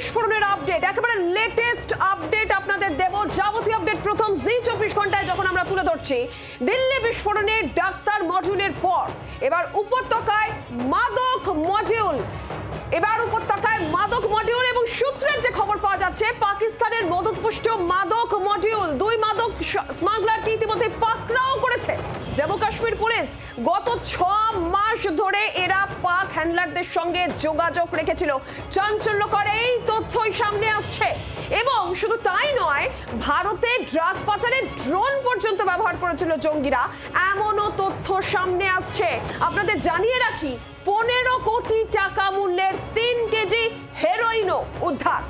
বিস্ফোরণের আপডেট, একেবারে latest update আপনাদের দেব। যাবতীয় আপডেট প্রথম জি24 ঘন্টায় যখন আমরা তুলে ধরছি। দিল্লি বিস্ফোরণে ডাক্তার মডিউলের পর এবার উপত্যকায় মাদক মডিউল। এবং সূত্রের যে খবর পাওয়া যাচ্ছে, পাকিস্তানের মদতপুষ্ট মাদক মডিউল, 2 মাদক স্মাগলারকে ইতিমধ্যে পাকড়াও করেছে জম্মু কাশ্মীর পুলিশ। গত 6 মাস ধরে এরা পাক হ্যান্ডলারদের সঙ্গে যোগাযোগ রেখেছিল। চাঞ্চল্যকর এই তথ্যই সামনে আসছে। এবং শুধু তাই নয়, ভারতে ড্রাগ পাচারে ড্রোন পর্যন্ত ব্যবহার করেছিল জঙ্গিরা, এমনও তথ্য সামনে আসছে। আপনাদের জানিয়ে রাখি, 15 কোটি টাকা মূল্যের 3 কেজি হেরোইনও উদ্ধার।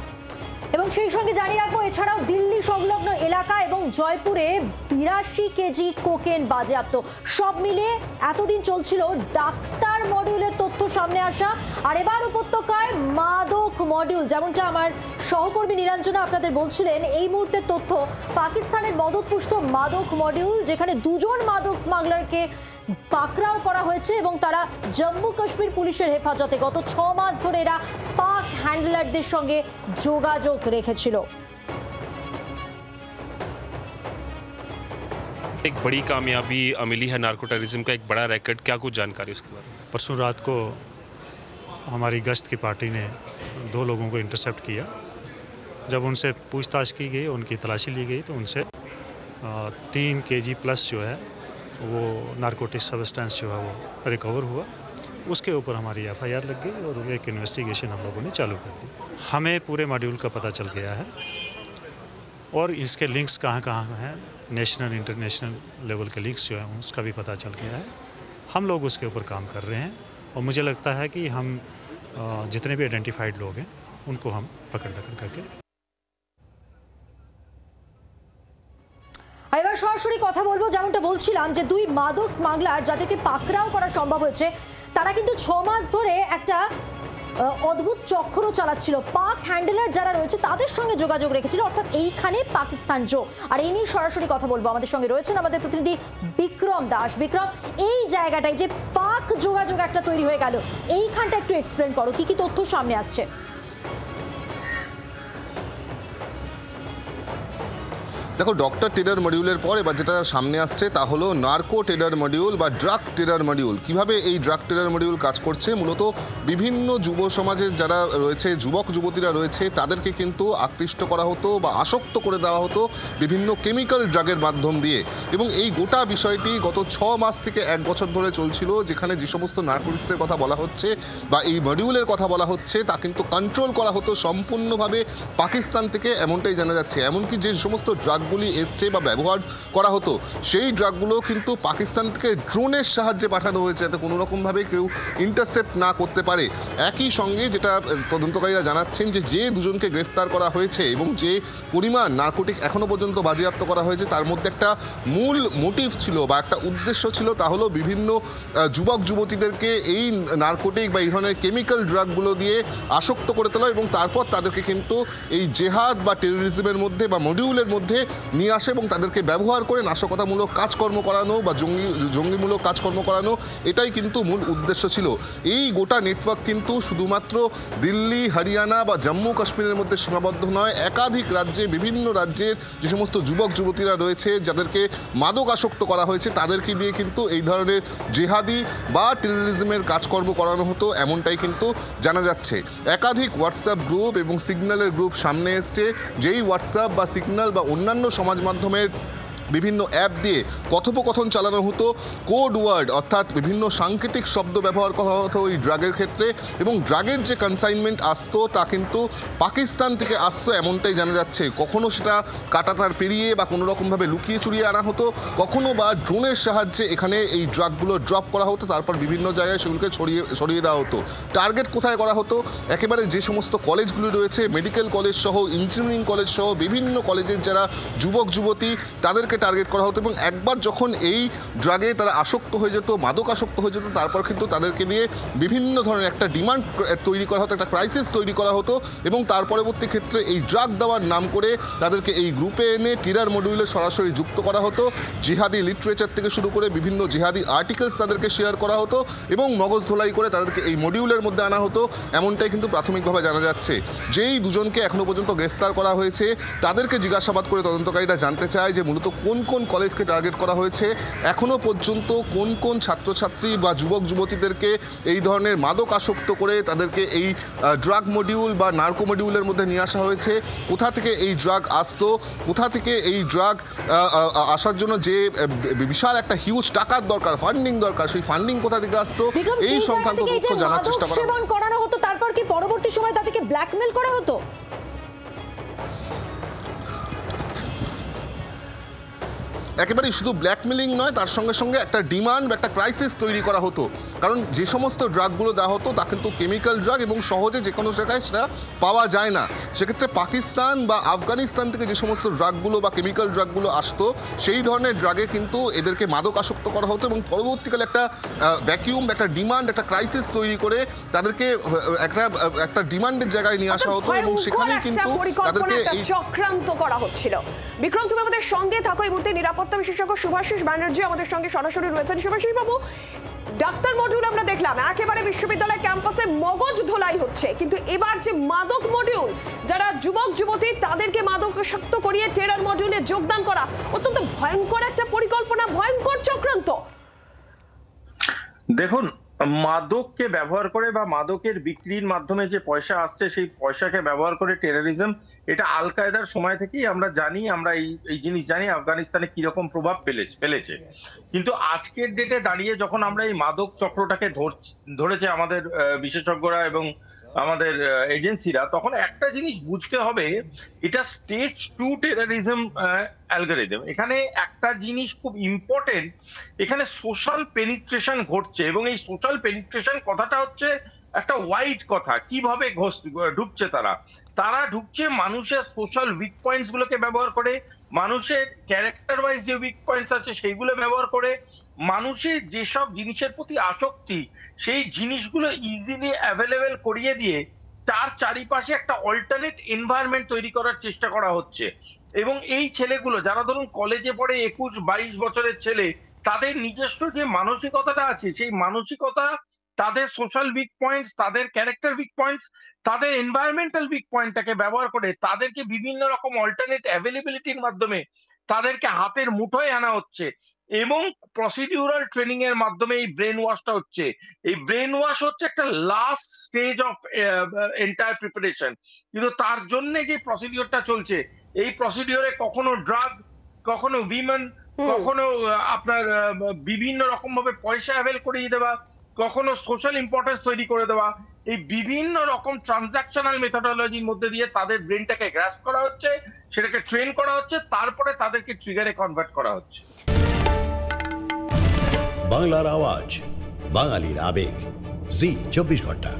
এবং সেই সঙ্গে জানিয়ে রাখবো, এছাড়াও দিল্লি সংলগ্ন এলাকা এবং জয়পুরে 82 কেজি কোকেন বাজেয়াপ্ত। সব মিলিয়ে এতদিন চলছিল ডাক্তার মডিউলের তথ্য সামনে আসা, আর এবার উপত্যকায় মাদক মডিউল। যেমনটা আমার সহকর্মী নীলাঞ্জনা আপনাদের বলছিলেন, এই মুহূর্তের তথ্য পাকিস্তানের মদতপুষ্ট মাদক মডিউল, যেখানে 2 জন মাদক স্মাগলারকে পাকড়াও করা হয়েছে এবং তারা জম্মু কাশ্মীর পুলিশের হেফাজতে। গত 6 মাস ধরে এরা পাক হ্যান্ডলারদের সঙ্গে যোগাযোগ রেখেছিল। एक बड़ी कामयाबी मिली है नार्को टेररिज्म का, एक बड़ा रैकेट, क्या कुछ जानकारी उसके बारे में? परसों रात को हमारी गश्त की पार्टी ने 2 लोगों को इंटरसेप्ट किया। जब उनसे पूछताछ की गई, उनकी तलाशी ली गई, तो उनसे 3 केजी प्लस जो है वो नारकोटिक सब्सटेंस जो है वो रिकवर हुआ। उसके ऊपर हमारी FIR लग गई और एक इन्वेस्टिगेशन हम लोगों ने चालू कर दी। हमें पूरे मॉड्यूल का पता चल गया है और इसके लिंक्स कहाँ कहाँ हैं, नेशनल इंटरनेशनल लेवल के लिंक्स जो हैं उसका भी पता चल गया है। हम लोग उसके ऊपर काम कर रहे हैं और मुझे लगता है कि हम जितने भी आइडेंटिफाइड लोग हैं उनको हम पकड़ करके। এবার সরাসরি কথা বলবো, যেমনটা বলছিলাম যে 2 মাদক স্মাগলার যাদেরকে পাকড়াও করা সম্ভব হয়েছে, তারা কিন্তু 6 মাস ধরে একটা অদ্ভুত চক্র চালাচ্ছিল। পাক হ্যান্ডলার যারা রয়েছে তাদের সঙ্গে যোগাযোগ রেখেছিল, অর্থাৎ এইখানে পাকিস্তান জো। আর এই নিয়ে সরাসরি কথা বলবো, আমাদের সঙ্গে রয়েছেন আমাদের প্রতিনিধি বিক্রম দাস। বিক্রম, এই জায়গাটায় যে পাক যোগাযোগ একটা তৈরি হয়ে গেল, এইখানটা একটু এক্সপ্লেন করো, কি কি তথ্য সামনে আসছে? দেখো, ডক্টর টেরর মডিউলের পর এবার যেটা সামনে আসছে তা হলো নার্কো টেরর মডিউল বা ড্রাগ টেরর মডিউল। কিভাবে এই ড্রাগ টেরর মডিউল কাজ করছে? মূলত বিভিন্ন যুব সমাজের যারা রয়েছে, যুবক যুবতীরা রয়েছে, তাদেরকে কিন্তু আকৃষ্ট করা হতো বা আসক্ত করে দেওয়া হতো বিভিন্ন কেমিক্যাল ড্রাগের মাধ্যম দিয়ে। এবং এই গোটা বিষয়টি গত 6 মাস থেকে 1 বছর ধরে চলছিল, যেখানে যে সমস্ত নার্কোটিক্সের কথা বলা হচ্ছে বা এই মডিউলের কথা বলা হচ্ছে তা কিন্তু কন্ট্রোল করা হতো সম্পূর্ণভাবে পাকিস্তান থেকে, এমনটাই জানা যাচ্ছে। এমনকি যে সমস্ত ড্রাগ এসছে বা ব্যবহার করা হতো, সেই ড্রাগগুলো কিন্তু পাকিস্তান থেকে ড্রোনের সাহায্যে পাঠানো হয়েছে, যাতে কোনো রকমভাবে কেউ ইন্টারসেপ্ট না করতে পারে। একই সঙ্গে যেটা তদন্তকারীরা জানাচ্ছেন, যে 2 জনকে গ্রেফতার করা হয়েছে এবং যে পরিমাণ নার্কোটিক এখনো পর্যন্ত বাজেয়াপ্ত করা হয়েছে, তার মধ্যে একটা মূল মোটিভ ছিল বা একটা উদ্দেশ্য ছিল, তা হলো বিভিন্ন যুবক যুবতীদেরকে এই নার্কোটিক বা এই ধরনের কেমিক্যাল ড্রাগগুলো দিয়ে আসক্ত করে তোলা এবং তারপর তাদেরকে কিন্তু এই জেহাদ বা টেরোরিজমের মধ্যে বা মডিউলের মধ্যে নিয়ে আসে এবং তাদেরকে ব্যবহার করে নাশকতামূলক কাজকর্ম করানো বা জঙ্গিমূলক কাজকর্ম করানো, এটাই কিন্তু মূল উদ্দেশ্য ছিল। এই গোটা নেটওয়ার্ক কিন্তু শুধুমাত্র দিল্লি, হরিয়ানা বা জম্মু কাশ্মীরের মধ্যে সীমাবদ্ধ নয়, একাধিক রাজ্যে, বিভিন্ন রাজ্যের যে সমস্ত যুবক যুবতীরা রয়েছে যাদেরকে মাদক আসক্ত করা হয়েছে, তাদেরকে দিয়ে কিন্তু এই ধরনের জেহাদি বা টেরোরিজমের কাজকর্ম করানো হতো, এমনটাই কিন্তু জানা যাচ্ছে। একাধিক হোয়াটসঅ্যাপ গ্রুপ এবং সিগন্যালের গ্রুপ সামনে এসছে, যেই হোয়াটসঅ্যাপ বা সিগন্যাল বা অন্যান্য সমাজ মাধ্যমের বিভিন্ন অ্যাপ দিয়ে কথোপকথন চালানো হতো, কোড ওয়ার্ড অর্থাৎ বিভিন্ন সাংকেতিক শব্দ ব্যবহার করা হতো এই ড্রাগের ক্ষেত্রে। এবং ড্রাগের যে কনসাইনমেন্ট আসতো তা কিন্তু পাকিস্তান থেকে আসতো, এমনটাই জানা যাচ্ছে। কখনো সেটা কাঁটাতার পেরিয়ে বা কোনো রকমভাবে লুকিয়ে চুরিয়ে আনা হতো, কখনো বা ড্রোনের সাহায্যে এখানে এই ড্রাগগুলো ড্রপ করা হতো, তারপর বিভিন্ন জায়গায় সেগুলোকে সরিয়ে দেওয়া হতো। টার্গেট কোথায় করা হতো? একেবারে যে সমস্ত কলেজগুলি রয়েছে, মেডিকেল কলেজ সহ, ইঞ্জিনিয়ারিং কলেজ সহ বিভিন্ন কলেজের যারা যুবক যুবতী, তাদেরকে টার্গেট করা হতো এবং একবার যখন এই ড্রাগে তারা আসক্ত হয়ে যেত, মাদক আসক্ত হয়ে যেত, তারপর কিন্তু তাদেরকে দিয়ে বিভিন্ন ধরনের একটা ডিমান্ড তৈরি করা হতো, একটা ক্রাইসিস তৈরি করা হতো এবং তার পরবর্তী ক্ষেত্রে এই ড্রাগ দেওয়ার নাম করে তাদেরকে এই গ্রুপে এনে টিরার মডিউলে সরাসরি যুক্ত করা হতো। জিহাদি লিটারেচার থেকে শুরু করে বিভিন্ন জিহাদি আর্টিকেলস তাদেরকে শেয়ার করা হতো এবং মগজ ধোলাই করে তাদেরকে এই মডিউলের মধ্যে আনা হতো, এমনটাই কিন্তু প্রাথমিকভাবে জানা যাচ্ছে। যেই দুজনকে এখনো পর্যন্ত গ্রেফতার করা হয়েছে তাদেরকে জিজ্ঞাসাবাদ করে তদন্তকারীরা জানতে চায় যে মূলত কোন কোন কলেজকে টার্গেট করা হয়েছে, এখনো পর্যন্ত কোন কোন ছাত্রছাত্রী বা যুবক যুবতীদেরকে এই ধরনের মাদক আসক্ত করে তাদেরকে এই ড্রাগ মডিউল বা নার্কো মডিউলের মধ্যে নিয়ে আসা হয়েছে, কোথা থেকে এই ড্রাগ আসতো, কোথা থেকে এই ড্রাগ আসার জন্য যে বিশাল একটা হিউজ টাকার দরকার, ফান্ডিং দরকার, সেই ফান্ডিং কোথা থেকে আসতো, এই সংক্রান্ত তথ্য জানার চেষ্টা করা সেবন করানো হতো। তারপর কি পরবর্তী সময় তাদেরকে ব্ল্যাকমেল করা হতো? একেবারেই শুধু ব্ল্যাকমেলিং নয়, তার সঙ্গে সঙ্গে একটা ডিমান্ড বা একটা ক্রাইসিস তৈরি করা হতো। কারণ যে সমস্ত ড্রাগগুলো দেওয়া হতো তা কিন্তু কেমিক্যাল ড্রাগ এবং সহজে যে কোনো জায়গায় সেটা পাওয়া যায় না। সেক্ষেত্রে পাকিস্তান বা আফগানিস্তান থেকে যে সমস্ত ড্রাগগুলো বা কেমিক্যাল ড্রাগগুলো আসতো সেই ধরনের ড্রাগে কিন্তু এদেরকে মাদক আসক্ত করা হতো এবং পরবর্তীকালে একটা ভ্যাকিউম, একটা ডিমান্ড, একটা ক্রাইসিস তৈরি করে তাদেরকে একটা ডিমান্ডের জায়গায় নিয়ে আসা হতো এবং সেখানেই কিন্তু তাদেরকে এই চক্রান্ত করা হচ্ছিল। বিক্রম, তুমি আমাদের সঙ্গে থাকো। এই মুহূর্তে নিরাপত্তা বিশেষজ্ঞ শুভাশিস ব্যানার্জি আমাদের সঙ্গে সরাসরি রয়েছেন। শুভাশিস বাবু, ডাক্তার মডিউল আমরা দেখলাম একেবারে বিশ্ববিদ্যালয় ক্যাম্পাসে মগজ ধোলাই হচ্ছে, কিন্তু এবার যে মাদক মডিউল, যারা যুবক যুবতী তাদেরকে মাদকাসক্ত করিয়ে টেরার মডিউলে যোগদান করা অত্যন্ত ভয়ঙ্কর একটা পরিকল্পনা, ভয়ঙ্কর চক্রান্ত। দেখুন, মাদককে ব্যবহার করে বা মাদকের বিক্রির মাধ্যমে যে পয়সা আসছে সেই পয়সাকে ব্যবহার করে টেররিজম, এটা আল কায়দার সময় থেকেই আমরা জানি, আমরা এই জিনিস জানি আফগানিস্তানে কিরকম প্রভাব ফেলেছে। কিন্তু আজকের ডেটে দাঁড়িয়ে যখন আমরা এই মাদক চক্রটাকে ধরেছে আমাদের বিশেষজ্ঞরা এবং আমাদের এজেন্সিরা, তখন একটা জিনিস বুঝতে হবে, এটা স্টেজ 2 টেররিজম অ্যালগরিদম। এখানে একটা জিনিস খুব ইম্পর্টেন্ট, এখানে সোশ্যাল পেনিট্রেশন ঘটছে এবং এই সোশ্যাল পেনিট্রেশন কথাটা হচ্ছে একটা ওয়াইড কথা। কিভাবে ঢুকছে তারা ঢুকছে মানুষের সোশ্যাল উইক পয়েন্টস গুলোকে ব্যবহার করে, মানুষের ক্যারেক্টার ওয়াইজ যে উইক পয়েন্টস আছে সেইগুলো ব্যবহার করে, মানুষের যেসব জিনিসের প্রতি আসক্তি সেই জিনিসগুলো ইজিলি অ্যাভেলেবেল করিয়ে দিয়ে তার চারিপাশে একটা অল্টারনেট এনভায়রনমেন্ট তৈরি করার চেষ্টা করা হচ্ছে। এবং এই ছেলেগুলো যারা ধরুন কলেজে পড়ে 21-22 বছরের ছেলে, তাদের নিজস্ব যে মানসিকতাটা আছে সেই মানসিকতা, তাদের সোশ্যাল উইক পয়েন্টস, তাদের ক্যারেক্টার উইক পয়েন্টস, তাদের এনভায়রনমেন্টাল উইক পয়েন্টটাকে ব্যবহার করে তাদেরকে বিভিন্ন রকম অল্টারনেট অ্যাভেলেবিলিটির মাধ্যমে তাদেরকে হাতের মুঠোয় আনা হচ্ছে এবং প্রসিডিউরাল ট্রেনিং এর মাধ্যমে এই ব্রেন ওয়াশটা হচ্ছে। এই ব্রেন ওয়াশ হচ্ছে একটা last stage of entire preparation. কিন্তু তার জন্য যে প্রসিডিউরটা চলছে, এই প্রসিডিউরে কখনো ড্রাগ, কখনো উইমেন, কখনো আপনার বিভিন্ন রকম ভাবে পয়সা অ্যাভেল করিয়ে দেওয়া, কখনো সোশ্যাল ইম্পর্টেন্স তৈরি করে দেওয়া, এই বিভিন্ন রকম ট্রানজাকশনাল মেথোডোলজির মধ্যে দিয়ে তাদের ব্রেনটাকে গ্রাস্প করা হচ্ছে, সেটাকে ট্রেন করা হচ্ছে, তারপরে তাদেরকে ট্রিগারে কনভার্ট করা হচ্ছে। বাংলার আওয়াজ, বাঙালির আবেগ, জি 24 ঘন্টা।